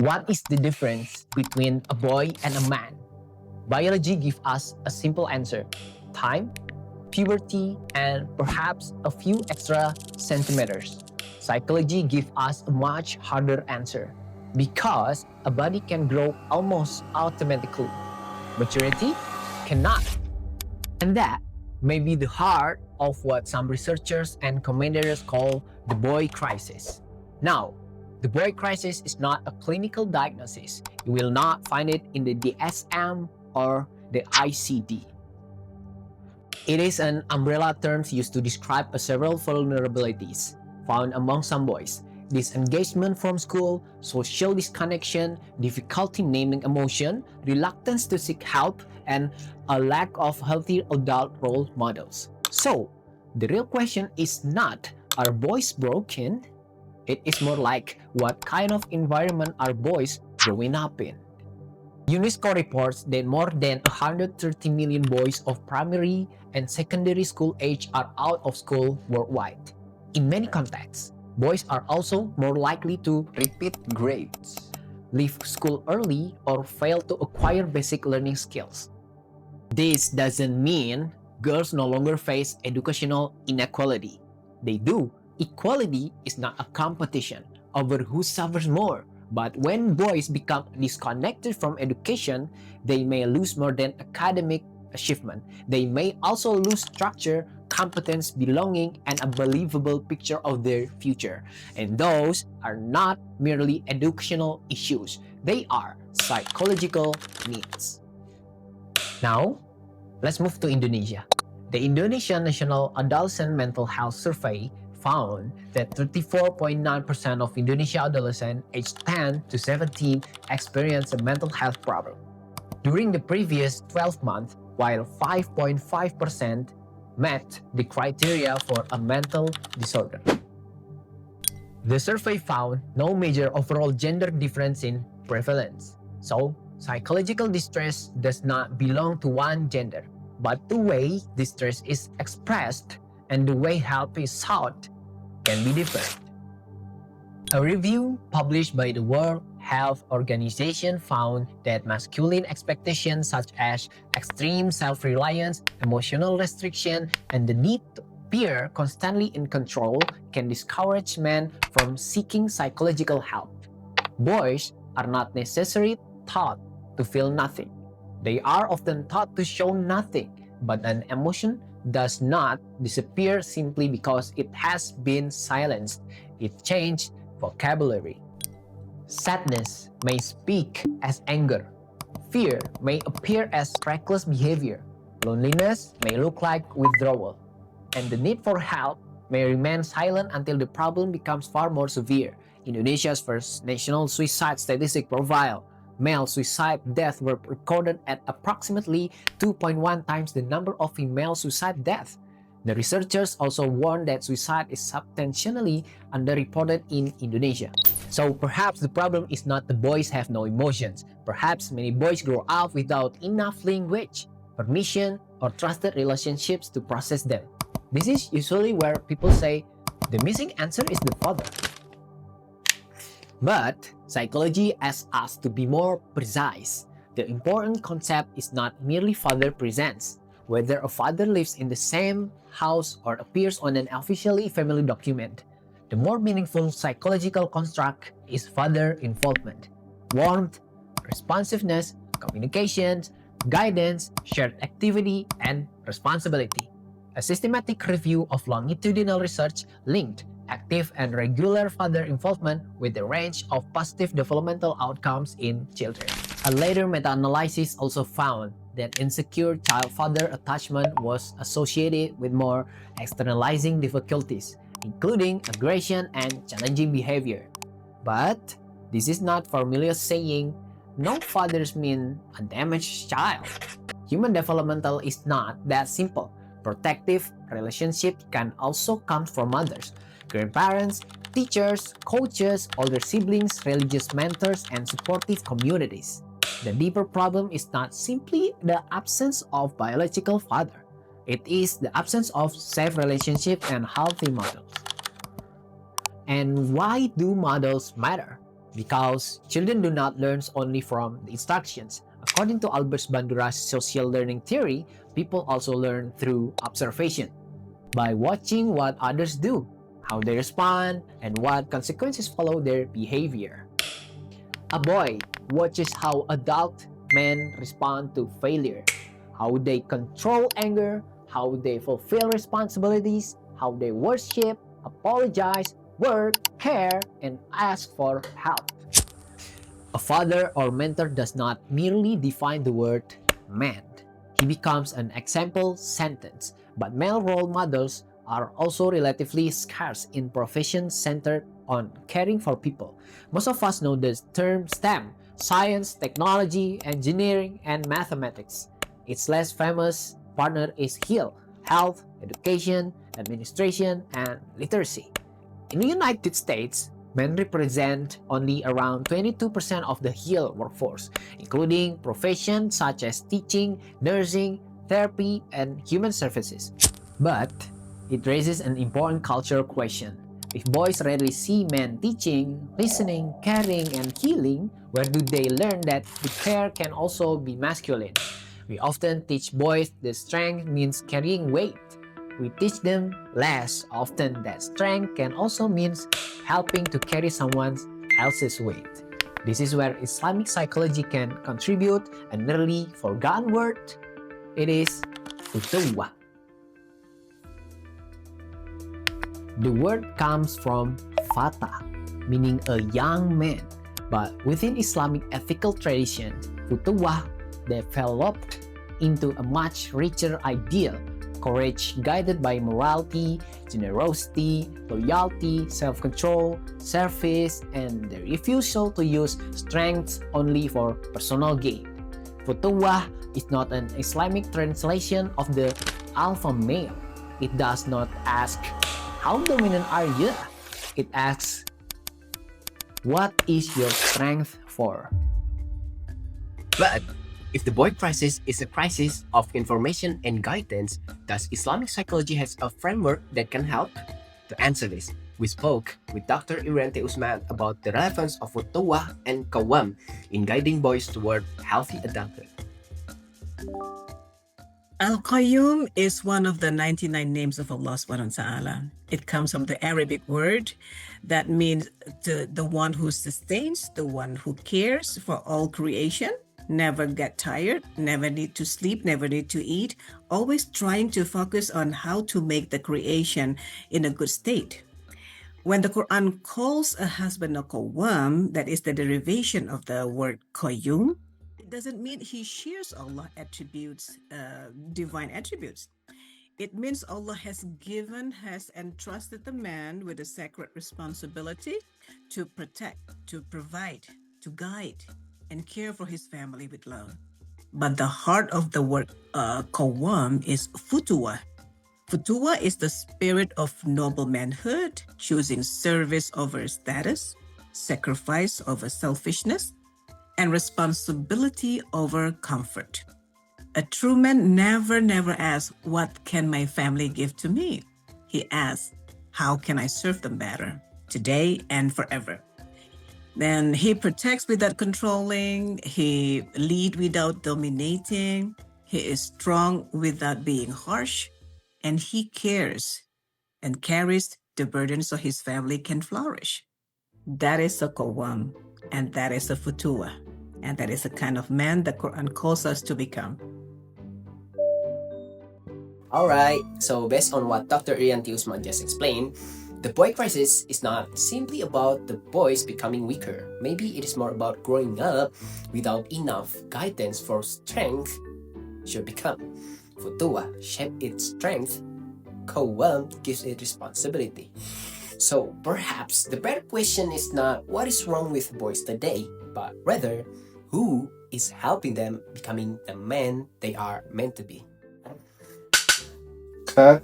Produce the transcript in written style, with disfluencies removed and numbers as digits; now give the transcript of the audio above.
What is the difference between a boy and a man? Biology gives us a simple answer: time, puberty, and perhaps a few extra centimeters. Psychology gives us a much harder answer because a body can grow almost automatically. Maturity cannot. And that may be the heart of what some researchers and commentators call the boy crisis. Now, the boy crisis is not a clinical diagnosis. You will not find it in the DSM or the ICD. It is an umbrella term used to describe several vulnerabilities found among some boys: disengagement from school, social disconnection, difficulty naming emotion, reluctance to seek help, and a lack of healthy adult role models. So, the real question is not, are boys broken? It is more like, what kind of environment are boys growing up in? UNESCO reports that more than 130 million boys of primary and secondary school age are out of school worldwide. In many contexts, boys are also more likely to repeat grades, leave school early, or fail to acquire basic learning skills. This doesn't mean girls no longer face educational inequality. They do. Equality is not a competition over who suffers more. But when boys become disconnected from education, they may lose more than academic achievement. They may also lose structure, competence, belonging, and a believable picture of their future. And those are not merely educational issues. They are psychological needs. Now, let's move to Indonesia. The Indonesian National Adolescent Mental Health Survey found that 34.9% of Indonesia adolescents aged 10 to 17 experience a mental health problem during the previous 12 months, while 5.5% met the criteria for a mental disorder. The survey found no major overall gender difference in prevalence. So, psychological distress does not belong to one gender, but the way distress is expressed and the way help is sought can be different. A review published by the World Health Organization found that masculine expectations such as extreme self-reliance, emotional restriction, and the need to appear constantly in control can discourage men from seeking psychological help. Boys are not necessarily taught to feel nothing. They are often taught to show nothing, but an emotion does not disappear simply because it has been silenced. It changed vocabulary. Sadness may speak as anger. Fear may appear as reckless behavior. Loneliness may look like withdrawal. And the need for help may remain silent until the problem becomes far more severe. Indonesia's first national suicide statistic profile: male suicide deaths were recorded at approximately 2.1 times the number of female suicide deaths. The researchers also warned that suicide is substantially underreported in Indonesia. So perhaps the problem is not the boys have no emotions. Perhaps many boys grow up without enough language, permission, or trusted relationships to process them. This is usually where people say the missing answer is the father. But psychology asks us to be more precise. The important concept is not merely father presence, whether a father lives in the same house or appears on an officially family document. The more meaningful psychological construct is father involvement. Warmth, responsiveness, communications, guidance, shared activity, and responsibility. A systematic review of longitudinal research linked active and regular father involvement with a range of positive developmental outcomes in children. A later meta-analysis also found that insecure child-father attachment was associated with more externalizing difficulties, including aggression and challenging behavior. But this is not formula saying no fathers mean a damaged child. Human developmental is not that simple. Protective relationships can also come from others: grandparents, teachers, coaches, older siblings, religious mentors, and supportive communities. The deeper problem is not simply the absence of biological father. It is the absence of safe relationships and healthy models. And why do models matter? Because children do not learn only from the instructions. According to Albert Bandura's social learning theory, people also learn through observation, by watching what others do, how they respond, and what consequences follow their behavior. A boy watches how adult men respond to failure, how they control anger, how they fulfill responsibilities, how they worship, apologize, work, care, and ask for help. A father or mentor does not merely define the word man. He becomes an example sentence, but male role models are also relatively scarce in professions centered on caring for people. Most of us know the term STEM: science, technology, engineering, and mathematics. Its less famous partner is health, education, administration, and literacy. In the United States, men represent only around 22% of the HEAL workforce, including professions such as teaching, nursing, therapy, and human services. But it raises an important cultural question. If boys rarely see men teaching, listening, caring, and healing, where do they learn that the care can also be masculine? We often teach boys that strength means carrying weight. We teach them less often that strength can also mean helping to carry someone else's weight. This is where Islamic psychology can contribute. A nearly forgotten word. It is Futuwwah. The word comes from fata, meaning a young man. But within Islamic ethical tradition, Futuwwah developed into a much richer ideal. Courage guided by morality, generosity, loyalty, self-control, service, and the refusal to use strength only for personal gain. Futuwwah is not an Islamic translation of the alpha male. It does not ask, "How dominant are you?" It asks, "What is your strength for?" But if the boy crisis is a crisis of information and guidance, does Islamic psychology has a framework that can help? To answer this, we spoke with Dr. Irante Usman about the relevance of Futuwwah and Qawwam in guiding boys toward healthy adulthood. Al-Qayyum is one of the 99 names of Allah subhanahu wa ta'ala. It comes from the Arabic word that means the one who sustains, the one who cares for all creation, never get tired, never need to sleep, never need to eat, always trying to focus on how to make the creation in a good state. When the Quran calls a husband a qawwam, that is the derivation of the word qayyum, it doesn't mean he shares Allah attributes, divine attributes. It means Allah has entrusted the man with a sacred responsibility to protect, to provide, to guide, and care for his family with love. But the heart of the word qawwam is futuwwah. Futuwwah is the spirit of noble manhood, choosing service over status, sacrifice over selfishness, and responsibility over comfort. A true man never asks, "What can my family give to me?" He asks, "How can I serve them better, today and forever?" Then he protects without controlling, he leads without dominating, he is strong without being harsh, and he cares and carries the burden so his family can flourish. That is a qawwam, and that is a futuwwah, and that is the kind of man the Quran calls us to become. Alright, so based on what Dr. Irianti Usman just explained, the boy crisis is not simply about the boys becoming weaker. Maybe it is more about growing up without enough guidance for strength should become. Futuwwah shape its strength, Qawwam gives it responsibility. So perhaps the better question is not what is wrong with boys today, but rather who is helping them becoming the men they are meant to be. Cut.